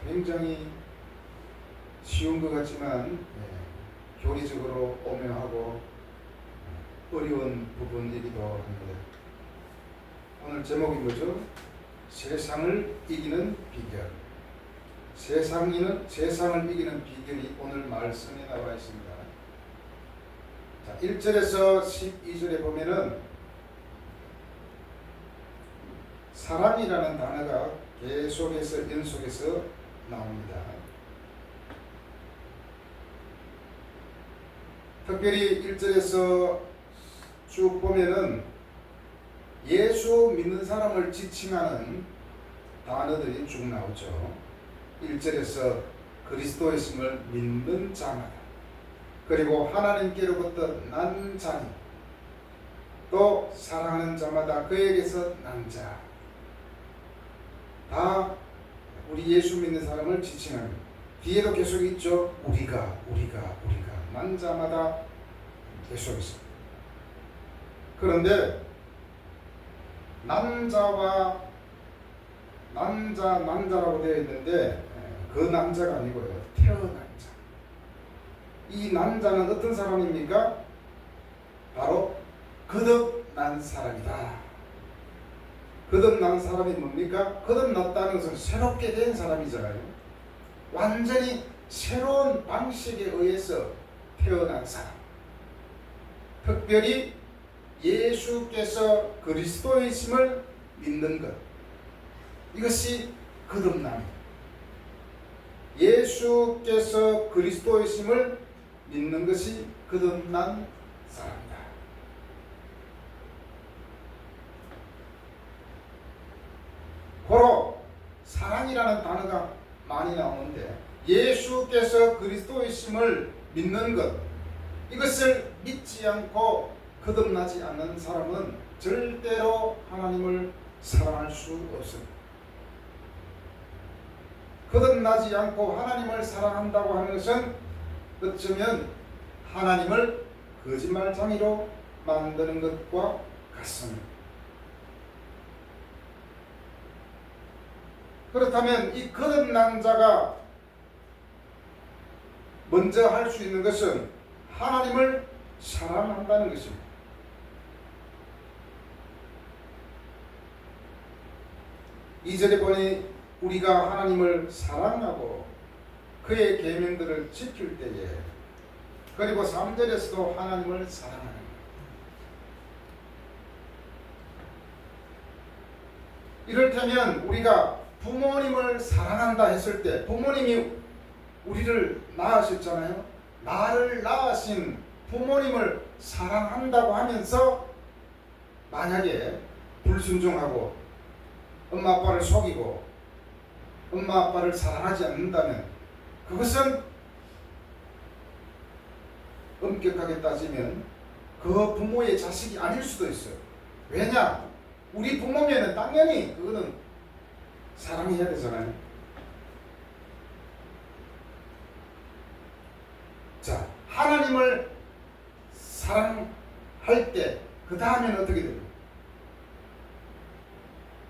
굉장히 쉬운 것 같지만 교리적으로 오묘하고 어려운 부분이기도 합니다. 오늘 제목이 뭐죠? 세상을 이기는 비결. 세상을 이기는 비결이 오늘 말씀에 나와 있습니다. 자, 1절에서 12절에 보면은 사랑이라는 단어가 계속해서 연속해서 나옵니다. 특별히 1절에서 쭉 보면은 예수 믿는 사람을 지칭하는 단어들이 쭉 나오죠. 1절에서 그리스도의 있음을 믿는 자마다, 그리고 하나님께로부터 난 자니, 또 사랑하는 자마다 그에게서 난 자. 다 우리 예수 믿는 사람을 지칭합니다. 뒤에도 계속 있죠. 우리가 난 자마다 계속 있습니다. 그런데 난자라고 되어 있는데 그 난자가 아니고요, 태어난 자. 이 난자는 어떤 사람입니까? 바로 거듭난 사람이다. 거듭난 사람이 뭡니까? 거듭났다는 것은 새롭게 된 사람이잖아요. 완전히 새로운 방식에 의해서 태어난 사람. 특별히 예수께서 그리스도이심을 믿는 것, 이것이 거듭남입니다. 예수께서 그리스도이심을 믿는 것이 거듭난 사람이다. 고로 사랑이라는 단어가 많이 나오는데, 예수께서 그리스도이심을 믿는 것, 이것을 믿지 않고 거듭나지 않는 사람은 절대로 하나님을 사랑할 수 없습니다. 거듭나지 않고 하나님을 사랑한다고 하는 것은 어쩌면 하나님을 거짓말쟁이로 만드는 것과 같습니다. 그렇다면 이 거듭난 자가 먼저 할 수 있는 것은 하나님을 사랑한다는 것입니다. 이 절에 보니 우리가 하나님을 사랑하고 그의 계명들을 지킬 때에, 그리고 3절에서도 하나님을 사랑하는 것. 이를테면 우리가 부모님을 사랑한다 했을 때, 부모님이 우리를 낳으셨잖아요. 나를 낳으신 부모님을 사랑한다고 하면서 만약에 불순종하고 엄마 아빠를 속이고 엄마 아빠를 사랑하지 않는다면, 그것은 엄격하게 따지면 그 부모의 자식이 아닐 수도 있어요. 왜냐? 우리 부모면은 당연히 그거는 사랑해야 되잖아요. 자, 하나님을 사랑할 때 그 다음에는 어떻게 됩니까?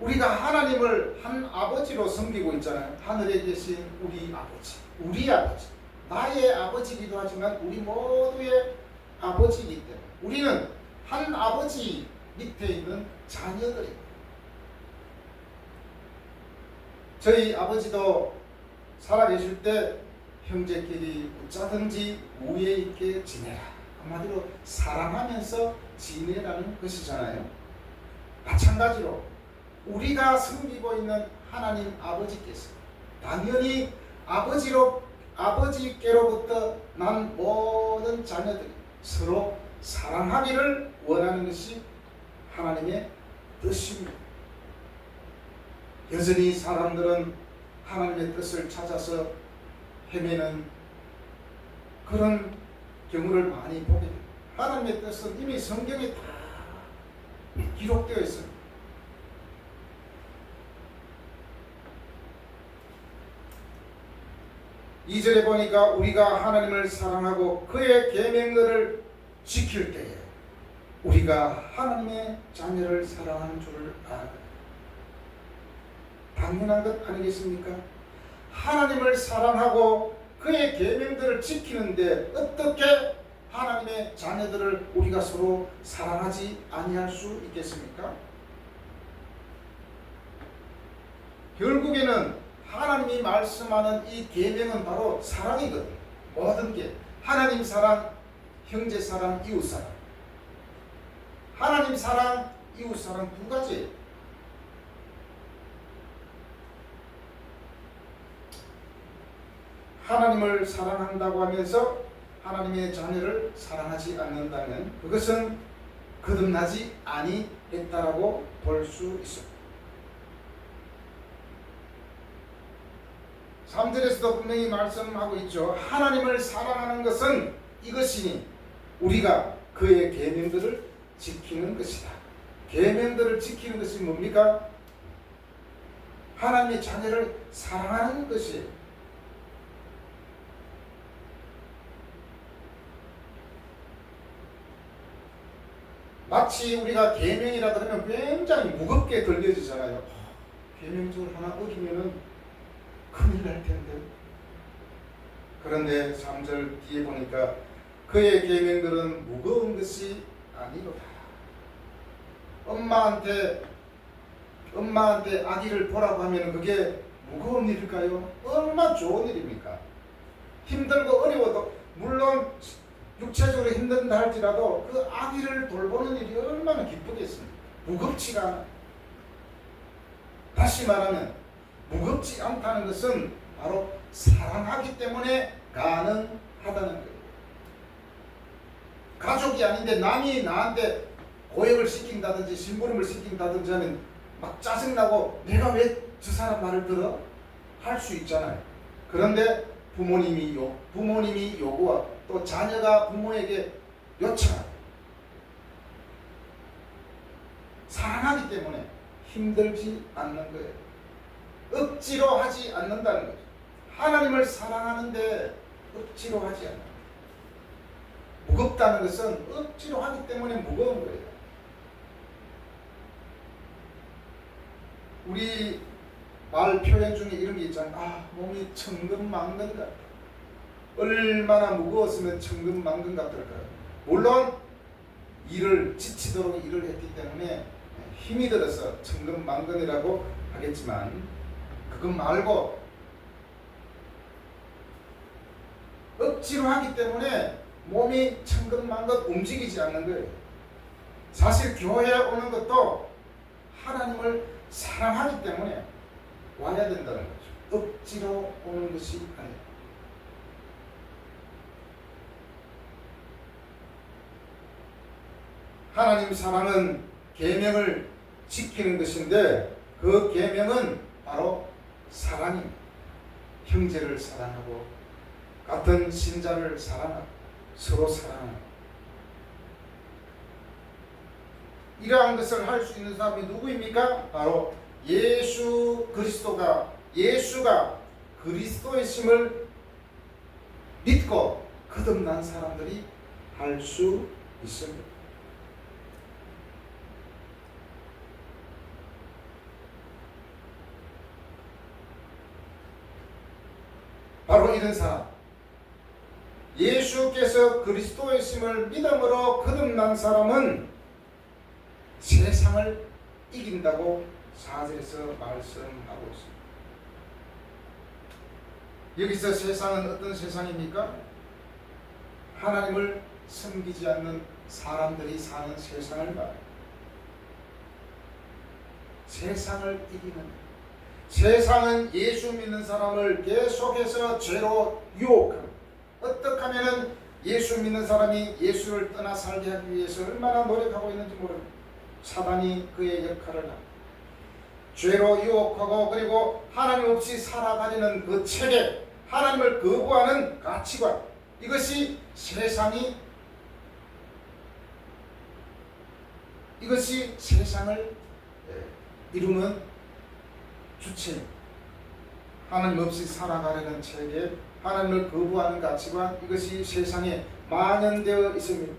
우리가 하나님을 한 아버지로 섬기고 있잖아요. 하늘에 계신 우리 아버지, 우리 아버지, 나의 아버지이기도 하지만 우리 모두의 아버지이기 때문에 우리는 한 아버지 밑에 있는 자녀들입니다. 저희 아버지도 살아계실 때 형제끼리 웃자든지 우애 있게 지내라, 한마디로 사랑하면서 지내라는 것이잖아요. 마찬가지로 우리가 섬기고 있는 하나님 아버지께서 당연히 아버지께로부터 난 모든 자녀들이 서로 사랑하기를 원하는 것이 하나님의 뜻입니다. 여전히 사람들은 하나님의 뜻을 찾아서 헤매는 그런 경우를 많이 보게 됩니다. 하나님의 뜻은 이미 성경에 다 기록되어 있습니다. 이 절에 보니까 우리가 하나님을 사랑하고 그의 계명들을 지킬 때에 우리가 하나님의 자녀를 사랑하는 줄을 알아야 합니다. 당연한 것 아니겠습니까? 하나님을 사랑하고 그의 계명들을 지키는데 어떻게 하나님의 자녀들을 우리가 서로 사랑하지 아니할 수 있겠습니까? 결국에는 하나님이 말씀하는 이 계명은 바로 사랑이거든요. 모든 게 하나님 사랑, 형제 사랑, 이웃 사랑. 하나님 사랑, 이웃 사랑 두 가지. 하나님을 사랑한다고 하면서 하나님의 자녀를 사랑하지 않는다면 그것은 거듭나지 아니했다라고 볼 수 있습니다. 3절에서도 분명히 말씀하고 있죠. 하나님을 사랑하는 것은 이것이니 우리가 그의 계명들을 지키는 것이다. 계명들을 지키는 것이 뭡니까? 하나님의 자녀를 사랑하는 것이에요. 마치 우리가 계명이라 그러면 굉장히 무겁게 들려지잖아요. 계명적으로 하나 어기면은 큰일 날 텐데. 그런데 3절 뒤에 보니까 그의 계명들은 무거운 것이 아니로다. 엄마한테 아기를 보라고 하면 그게 무거운 일일까요? 얼마나 좋은 일입니까? 힘들고 어려워도 물론 육체적으로 힘든다 할지라도 그 아기를 돌보는 일이 얼마나 기쁘겠습니까? 무겁지가 않아. 다시 말하면 무겁지 않다는 것은 바로 사랑하기 때문에 가능하다는 거예요. 가족이 아닌데 남이 나한테 고역을 시킨다든지 심부름을 시킨다든지 하면 막 짜증나고 내가 왜 저 사람 말을 들어? 할 수 있잖아요. 그런데 부모님이 요구와 또 자녀가 부모에게 요청하고 사랑하기 때문에 힘들지 않는 거예요. 억지로 하지 않는다는 거죠. 하나님을 사랑하는데 억지로 하지 않는 거예요. 무겁다는 것은 억지로 하기 때문에 무거운 거예요. 우리 말 표현 중에 이런 게 있잖아요. 몸이 천근만근 같다. 얼마나 무거웠으면 천근만근 같을까요? 물론 일을 지치도록 일을 했기 때문에 힘이 들어서 천근만근이라고 하겠지만 그것 말고 억지로 하기 때문에 몸이 천근만근 움직이지 않는 거예요. 사실 교회에 오는 것도 하나님을 사랑하기 때문에 와야 된다는 거죠. 억지로 오는 것이 아니에요. 하나님 사랑은 계명을 지키는 것인데 그 계명은 바로 사랑입니다. 형제를 사랑하고 같은 신자를 사랑하고 서로 사랑하고 이러한 것을 할 수 있는 사람이 누구입니까? 바로 예수가 그리스도의 심을 믿고 거듭난 사람들이 할 수 있습니다. 바로 이런 사람, 예수께서 그리스도의 심을 믿음으로 거듭난 사람은 세상을 이긴다고 4절에서 말씀하고 있습니다. 여기서 세상은 어떤 세상입니까? 하나님을 섬기지 않는 사람들이 사는 세상을 말해요. 세상을 이기는 세상은 예수 믿는 사람을 계속해서 죄로 유혹합니다. 어떻게 하면 예수 믿는 사람이 예수를 떠나 살게 하기 위해서 얼마나 노력하고 있는지 모릅니다. 사단이 그의 역할을 합니다. 죄로 유혹하고 그리고 하나님 없이 살아가려는 그 체계, 하나님을 거부하는 가치관, 이것이 세상을 이루는 주체, 하나님 없이 살아가려는 체계, 하나님을 거부하는 가치관, 이것이 세상에 만연되어 있습니다.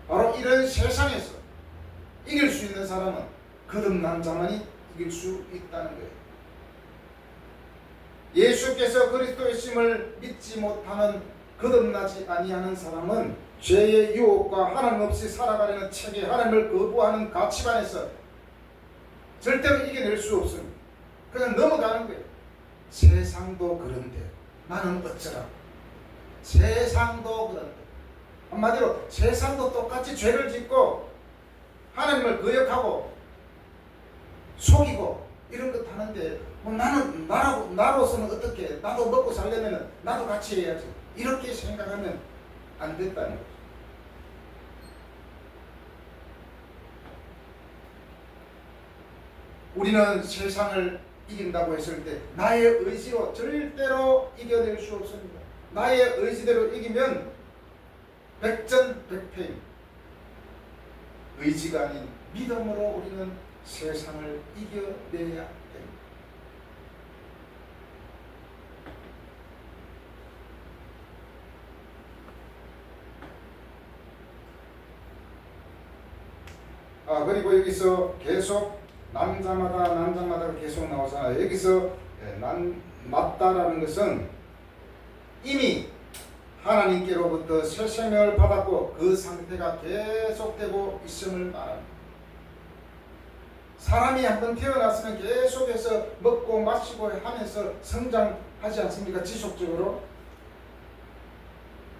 바로 이런 세상에서 이길 수 있는 사람은 거듭난 자만이 이길 수 있다는 거예요. 예수께서 그리스도이심을 믿지 못하는 거듭나지 아니하는 사람은 죄의 유혹과 하나님 없이 살아가려는 체계, 하나님을 거부하는 가치관에서 절대로 이겨낼 수 없습니다. 그냥 넘어가는 거예요. 세상도 그런데 나는 어쩌라고. 세상도 그런데, 한마디로 세상도 똑같이 죄를 짓고 하나님을 거역하고 속이고 이런 것 하는데 뭐 나는 나로서는 어떻게, 나도 먹고 살려면 나도 같이 해야지, 이렇게 생각하면 안 됐다는 거죠. 우리는 세상을 이긴다고 했을 때 나의 의지로 절대로 이겨낼 수 없습니다. 나의 의지대로 이기면 백전백패입니다. 의지가 아닌 믿음으로 우리는 세상을 이겨내야 됩니다. 그리고 여기서 계속 남자마다 계속 나오잖아요. 여기서 맞다라는 것은 이미 하나님께로부터 새 생명을 받았고 그 상태가 계속되고 있음을 말합니다. 사람이 한번 태어났으면 계속해서 먹고 마시고 하면서 성장하지 않습니까? 지속적으로.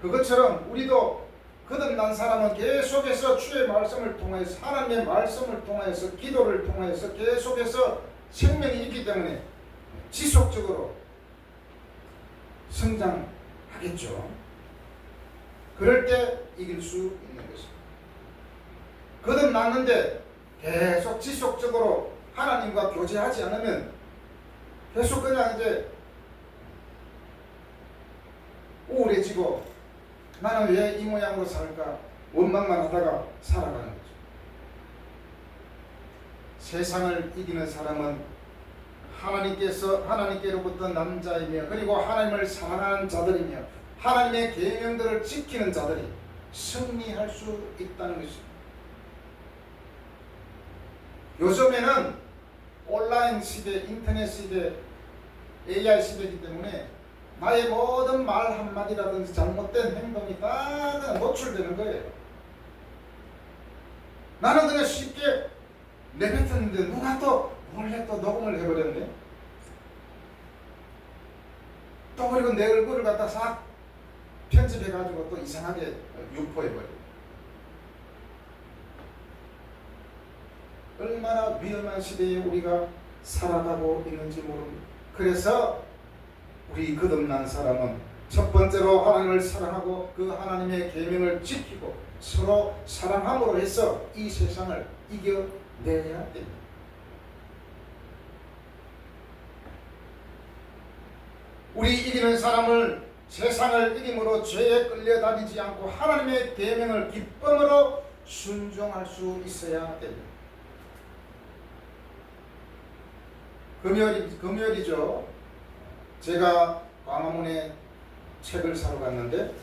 그것처럼 우리도 거듭난 사람은 계속해서 주의 말씀을 통해서, 하나님의 말씀을 통해서, 기도를 통해서 계속해서 생명이 있기 때문에 지속적으로 성장하겠죠. 그럴 때 이길 수 있는 것입니다. 거듭났는데 계속 지속적으로 하나님과 교제하지 않으면 계속 그냥 이제 우울해지고 나는 왜 이 모양으로 살까 원망만 하다가 살아가는 거죠. 세상을 이기는 사람은 하나님께로부터 난 자이며 그리고 하나님을 사랑하는 자들이며 하나님의 계명들을 지키는 자들이 승리할 수 있다는 것입니다. 요즘에는 온라인 시대, 인터넷 시대, AI 시대이기 때문에 나의 모든 말 한마디라든지 잘못된 행동이 다 노출되는 거예요. 나는 그냥 쉽게 내뱉었는데 누가 또 몰래 또 녹음을 해버렸네. 또 그리고 내 얼굴을 갖다 싹 편집해가지고 또 이상하게 유포해버려요. 얼마나 위험한 시대에 우리가 살아가고 있는지 모릅니다. 그래서 우리 거듭난 사람은 첫 번째로 하나님을 사랑하고 그 하나님의 계명을 지키고 서로 사랑함으로 해서 이 세상을 이겨내야 됩니다. 우리 이기는 사람을 세상을 이김으로 죄에 끌려다니지 않고 하나님의 계명을 기쁨으로 순종할 수 있어야 됩니다. 금요일이죠. 제가 광화문에 책을 사러 갔는데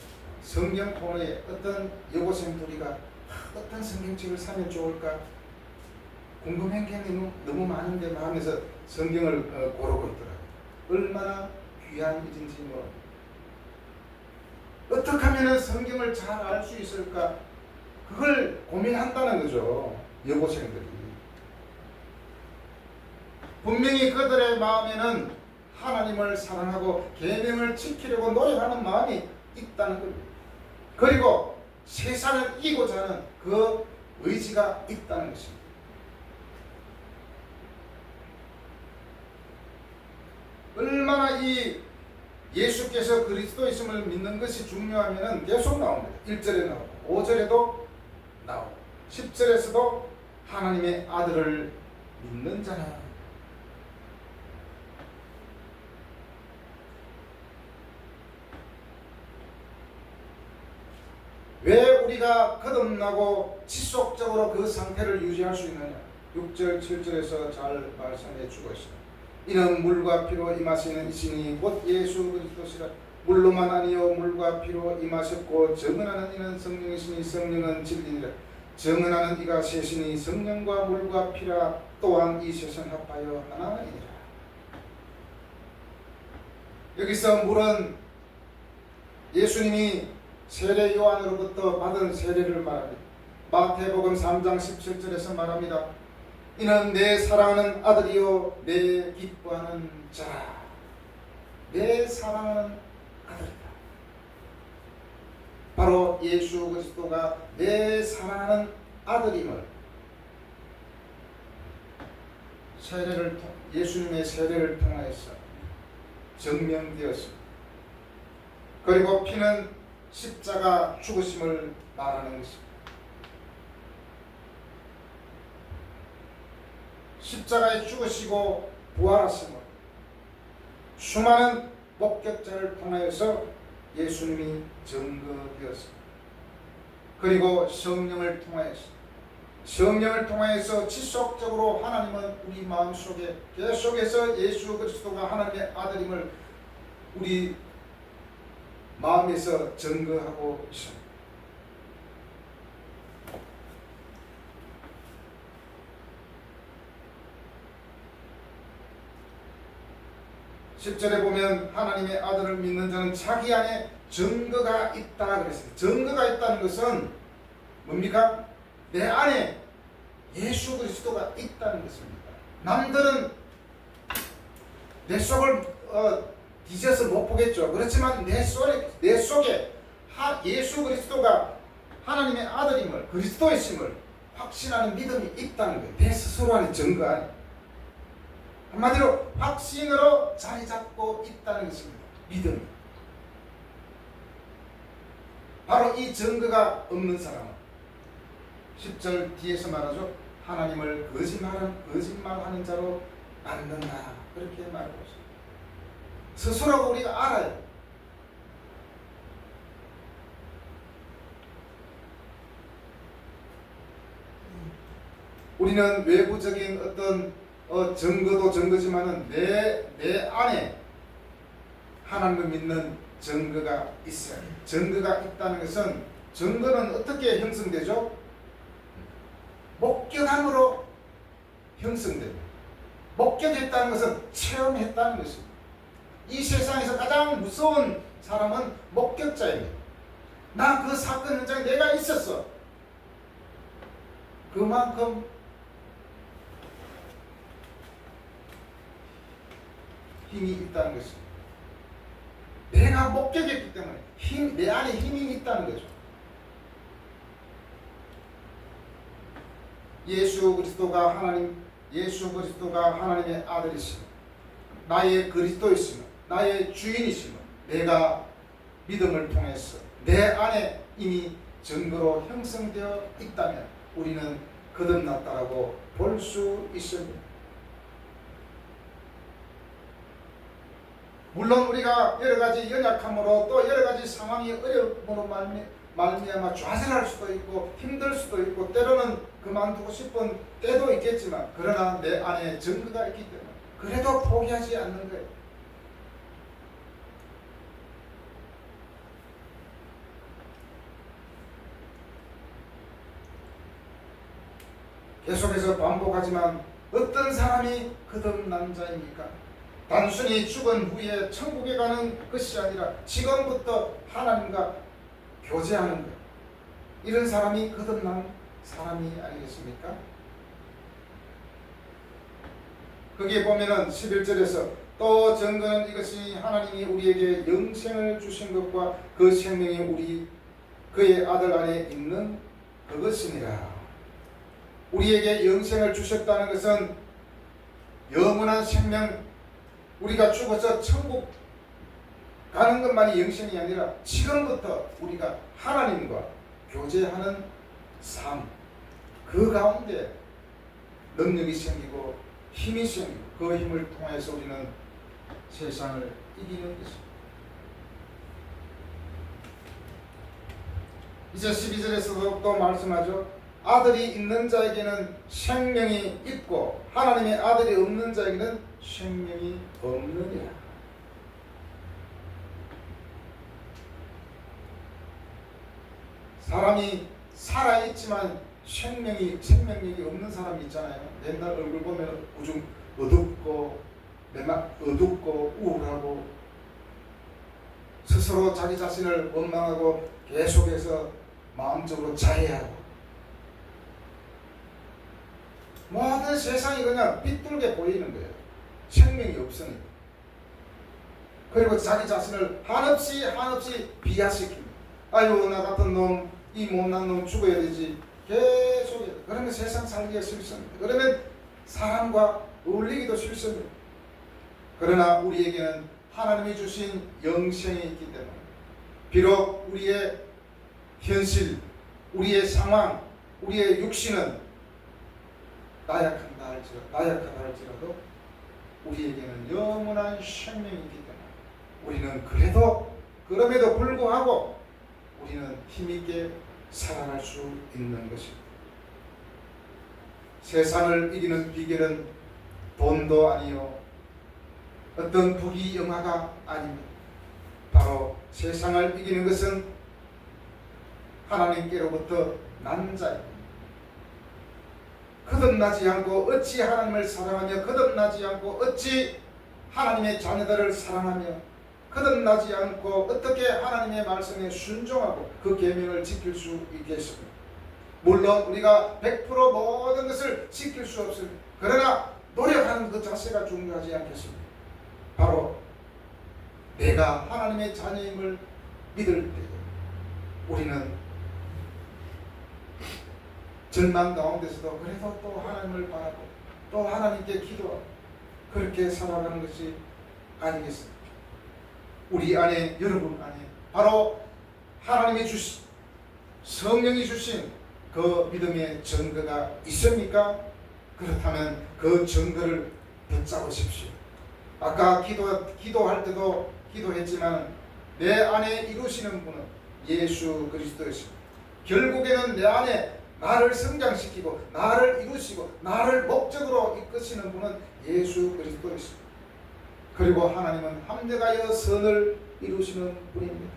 성경 코너에 어떤 여고생 둘이가 어떤 성경책을 사면 좋을까 궁금한 게 너무 많은데 하면서 성경을 고르고 있더라고요. 얼마나 귀한 일인지 어떻게 하면 성경을 잘 알 수 있을까 그걸 고민한다는 거죠. 여고생들이. 분명히 그들의 마음에는 하나님을 사랑하고 계명을 지키려고 노력하는 마음이 있다는 겁니다. 그리고 세상을 이기고자 하는 그 의지가 있다는 것입니다. 얼마나 이 예수께서 그리스도이심을 믿는 것이 중요하면 계속 나옵니다. 1절에 나오고 5절에도 나오고 10절에서도 하나님의 아들을 믿는 자는 왜 우리가 거듭나고 지속적으로 그 상태를 유지할 수 있느냐? 6절, 7절에서 잘 말씀해 주고 있습니다. 이는 물과 피로 임하시는 이신이 곧 예수 그리스도시라. 물로만 아니요 물과 피로 임하셨고 증언하는 이는 성령이시니 성령은 진리니라. 증언하는 이가 셋이니 성령과 물과 피라. 또한 이 셋은 합하여 하나이니라. 여기서 물은 예수님이 세례 요한으로부터 받은 세례를 말합니다. 마태복음 3장 17절에서 말합니다. 이는 내 사랑하는 아들이요 내 기뻐하는 자라. 내 사랑하는 아들이다. 바로 예수 그리스도가 내 사랑하는 아들임을 예수님의 세례를 통하여서 증명되었습니다. 그리고 피는 십자가 죽으심을 말하는 것입니다. 십자가에 죽으시고 부활하심을 수많은 목격자를 통하여서 예수님이 증거되었습니다. 그리고 성령을 통하여서 지속적으로 하나님은 우리 마음속에 계속해서 예수 그리스도가 하나님의 아들임을 우리 마음에서 증거하고 있습니다. 10절에 보면 하나님의 아들을 믿는 자는 자기 안에 증거가 있다 그랬습니다. 증거가 있다는 것은 뭡니까? 내 안에 예수 그리스도가 있다는 것입니다. 남들은 내 속을 뒤져서 못 보겠죠. 그렇지만 내 속에 예수 그리스도가 하나님의 아들임을, 그리스도이심을 확신하는 믿음이 있다는 거예요. 내 스스로 안에 증거 안에. 한마디로 확신으로 자리 잡고 있다는 것입니다. 믿음이. 바로 이 증거가 없는 사람은 10절 뒤에서 말하죠. 하나님을 거짓말하는 자로 만든다. 그렇게 말하고 있습니다. 스스로 우리가 알아요. 우리는 외부적인 어떤 증거도 증거지만은 내 안에 하나님을 믿는 증거가 있어요. 증거가 있다는 것은, 증거는 어떻게 형성되죠? 목격함으로 형성됩니다. 목격했다는 것은 체험했다는 것입니다. 이 세상에서 가장 무서운 사람은 목격자입니다. 나 그 사건 현장에 내가 있었어. 그만큼 힘이 있다는 것입니다. 내가 목격했기 때문에 내 안에 힘이 있다는 거죠. 예수 그리스도가 하나님의 아들이시며 나의 그리스도이시며 나의 주인이시며 내가 믿음을 통해서 내 안에 이미 증거로 형성되어 있다면 우리는 거듭났다라고 볼 수 있습니다. 물론 우리가 여러가지 연약함으로 또 여러가지 상황이 어려움으로 말미암아 좌절할 수도 있고 힘들 수도 있고 때로는 그만두고 싶은 때도 있겠지만, 그러나 내 안에 증거가 있기 때문에 그래도 포기하지 않는 거예요. 계속해서 반복하지만 어떤 사람이 거듭난 자입니까? 단순히 죽은 후에 천국에 가는 것이 아니라 지금부터 하나님과 교제하는 것, 이런 사람이 거듭난 사람이 아니겠습니까? 거기에 보면은 11절에서 또 증거는 이것이 하나님이 우리에게 영생을 주신 것과 그 생명이 그의 아들 안에 있는 그것이니라. 우리에게 영생을 주셨다는 것은 영원한 생명, 우리가 죽어서 천국 가는 것만이 영생이 아니라 지금부터 우리가 하나님과 교제하는 삶, 그 가운데 능력이 생기고 힘이 생기고 그 힘을 통해서 우리는 세상을 이기는 것입니다. 이제 12절에서도 또 말씀하죠. 아들이 있는 자에게는 생명이 있고 하나님의 아들이 없는 자에게는 생명이 없느니라. 사람이 살아있지만 생명력이 없는 사람이 있잖아요. 옛날 얼굴 보면 우중 어둡고 우울하고 스스로 자기 자신을 원망하고 계속해서 마음적으로 자해하고 모든 세상이 그냥 삐뚤게 보이는 거예요. 생명이 없으니까. 그리고 자기 자신을 한없이 비하시킵니다. 아유 나 같은 놈, 이 못난 놈 죽어야 되지. 계속해서. 그러면 세상 살기가 싫습니다. 그러면 사람과 어울리기도 싫습니다. 그러나 우리에게는 하나님이 주신 영생이 있기 때문에 비록 우리의 현실, 우리의 상황, 우리의 육신은 나약하다 할지라도 우리에게는 영원한 생명이 있기 때문에 우리는 그럼에도 불구하고 우리는 힘있게 살아갈 수 있는 것입니다. 세상을 이기는 비결은 돈도 아니요 어떤 부귀영화가 아닙니다. 바로 세상을 이기는 것은 하나님께로부터 난 자입니다. 거듭나지 않고 어찌 하나님을 사랑하며 거듭나지 않고 어찌 하나님의 자녀들을 사랑하며 거듭나지 않고 어떻게 하나님의 말씀에 순종하고 그 계명을 지킬 수 있겠습니까? 물론 우리가 100% 모든 것을 지킬 수 없습니다. 그러나 노력하는 그 자세가 중요하지 않겠습니까? 바로 내가 하나님의 자녀임을 믿을 때 우리는 절망 가운데서도 그래도 또 하나님을 바라고 또 하나님께 기도하고 그렇게 살아가는 것이 아니겠습니까? 우리 안에, 여러분 안에 바로 하나님이 주신 성령이 주신 그 믿음의 증거가 있습니까? 그렇다면 그 증거를 붙잡으십시오. 아까 기도할 때도 기도했지만 내 안에 이루시는 분은 예수 그리스도이십니다. 결국에는 내 안에 나를 성장시키고 나를 이루시고 나를 목적으로 이끄시는 분은 예수 그리스도이십니다. 그리고 하나님은 합력하여 선을 이루시는 분입니다.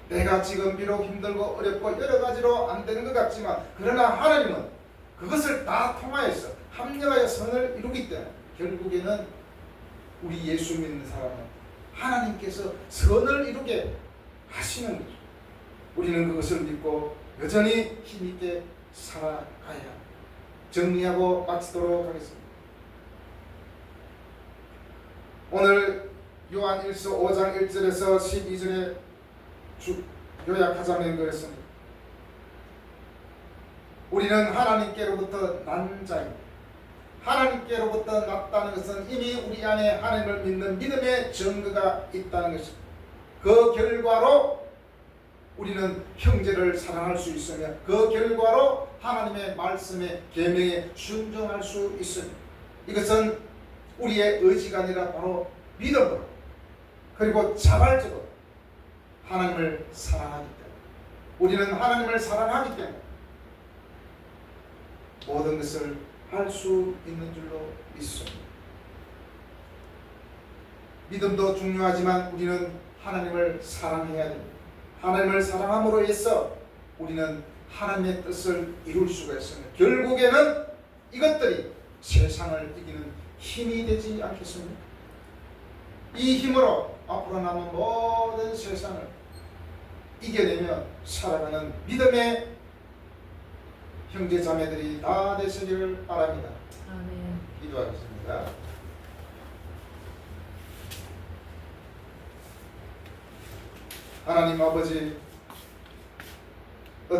내가 지금 비록 힘들고 어렵고 여러 가지로 안 되는 것 같지만 그러나 하나님은 그것을 다 통하여서 합력하여 선을 이루기 때문에 결국에는 우리 예수 믿는 사람은 하나님께서 선을 이루게 하시는 거죠. 우리는 그것을 믿고 여전히 힘있게 살아가야 정리하고 마치도록 하겠습니다. 오늘 요한 1서 5장 1절에서 12절에 요약하자면 그렇습니다. 우리는 하나님께로부터 난 자입니다. 하나님께로부터 났다는 것은 이미 우리 안에 하나님을 믿는 믿음의 증거가 있다는 것입니다. 그 결과로 우리는 형제를 사랑할 수 있으며 그 결과로 하나님의 말씀에 계명에 순종할 수 있습니다. 이것은 우리의 의지가 아니라 바로 믿음으로 그리고 자발적으로 하나님을 사랑하기 때문에 우리는 하나님을 사랑하기 때문에 모든 것을 할 수 있는 줄로 믿습니다. 믿음도 중요하지만 우리는 하나님을 사랑해야 됩니다. 하나님을 사랑함으로 해서 우리는 하나님의 뜻을 이룰 수가 있습니다. 결국에는 이것들이 세상을 이기는 힘이 되지 않겠습니까? 이 힘으로 앞으로 남은 모든 세상을 이겨내며 살아가는 믿음의 형제 자매들이 다 되시기를 바랍니다. 아멘. 기도하겠습니다. 하나님 아버지,